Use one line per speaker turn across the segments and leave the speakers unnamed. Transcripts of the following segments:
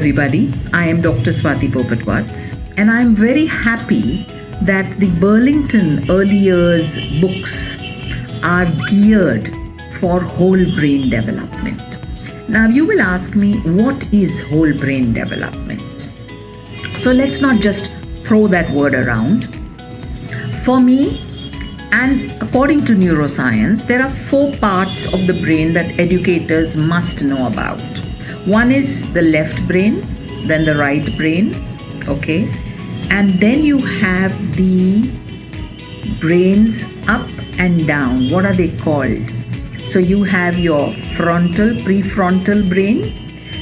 everybody. I am Dr. Swati Popat Vats, and I am very happy that the Burlington Early Years books are geared for whole brain development. Now, you will ask me, what is whole brain development? So let's not just throw that word around. For me, and according to neuroscience, there are 4 parts of the brain that educators must know about. One is the left brain, then the right brain, okay? And then you have the brains up and down. What are they called? So you have your prefrontal brain,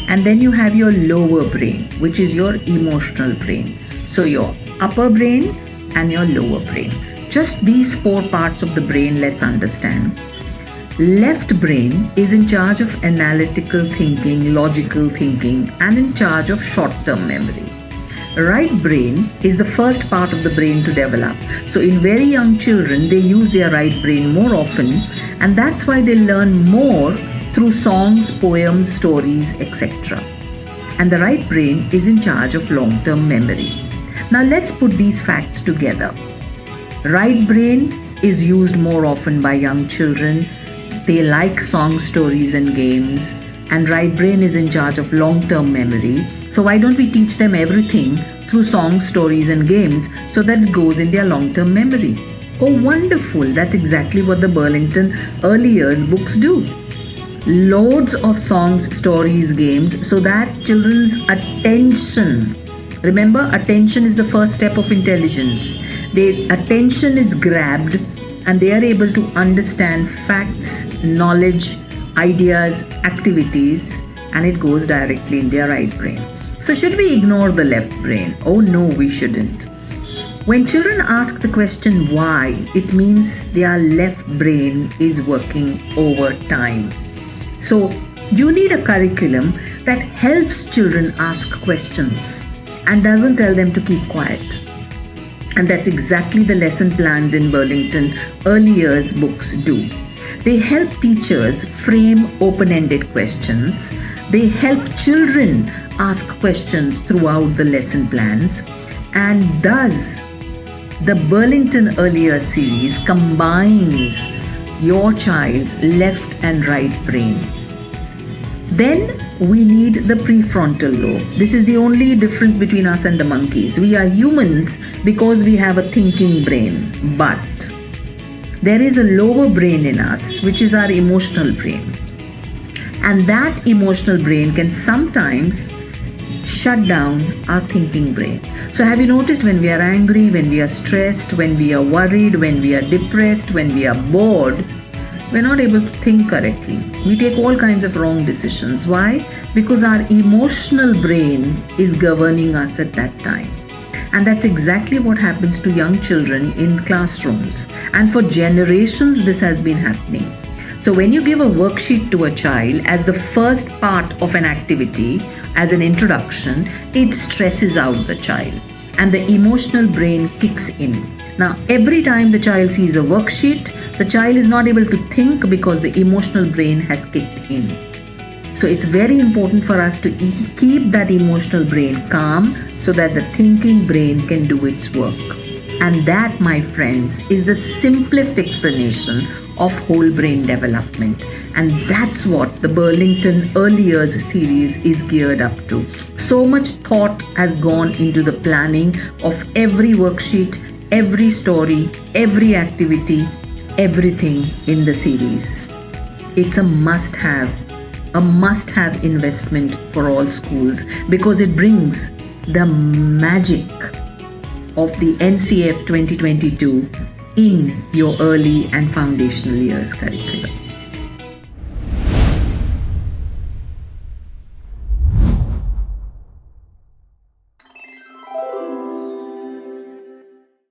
and then you have your lower brain, which is your emotional brain. So your upper brain and your lower brain. Just these 4 parts of the brain, let's understand. Left brain is in charge of analytical thinking, logical thinking, and in charge of short-term memory. Right brain is the first part of the brain to develop. So in very young children, they use their right brain more often, and that's why they learn more through songs, poems, stories, etc. And the right brain is in charge of long-term memory. Now let's put these facts together. Right brain is used more often by young children. They like songs, stories, and games. And right brain is in charge of long-term memory. So why don't we teach them everything through songs, stories, and games so that it goes in their long-term memory? Oh, wonderful. That's exactly what the Burlington Early Years books do. Loads of songs, stories, games, so that children's attention, remember, attention is the first step of intelligence. Their attention is grabbed and they are able to understand facts, knowledge, ideas, activities, and it goes directly in their right brain. So should we ignore the left brain? Oh no, we shouldn't. When children ask the question why, it means their left brain is working overtime. So you need a curriculum that helps children ask questions and doesn't tell them to keep quiet. And that's exactly the lesson plans in Burlington Early Years books do. They help teachers frame open-ended questions. They help children ask questions throughout the lesson plans. And thus, the Burlington Early Years series combines your child's left and right brain. Then we need the prefrontal lobe. This is the only difference between us and the monkeys. We are humans because we have a thinking brain, but there is a lower brain in us, which is our emotional brain. And that emotional brain can sometimes shut down our thinking brain. So have you noticed, when we are angry, when we are stressed, when we are worried, when we are depressed, when we are bored, we're not able to think correctly. We take all kinds of wrong decisions. Why? Because our emotional brain is governing us at that time. And that's exactly what happens to young children in classrooms. And for generations, this has been happening. So when you give a worksheet to a child as the first part of an activity, as an introduction, it stresses out the child and the emotional brain kicks in. Now, every time the child sees a worksheet, the child is not able to think because the emotional brain has kicked in. So it's very important for us to keep that emotional brain calm so that the thinking brain can do its work. And that, my friends, is the simplest explanation of whole brain development. And that's what the Burlington Early Years series is geared up to. So much thought has gone into the planning of every worksheet, every story, every activity, everything in the series. It's a must-have investment for all schools because it brings the magic of the NCF 2022 in your early and foundational years curriculum.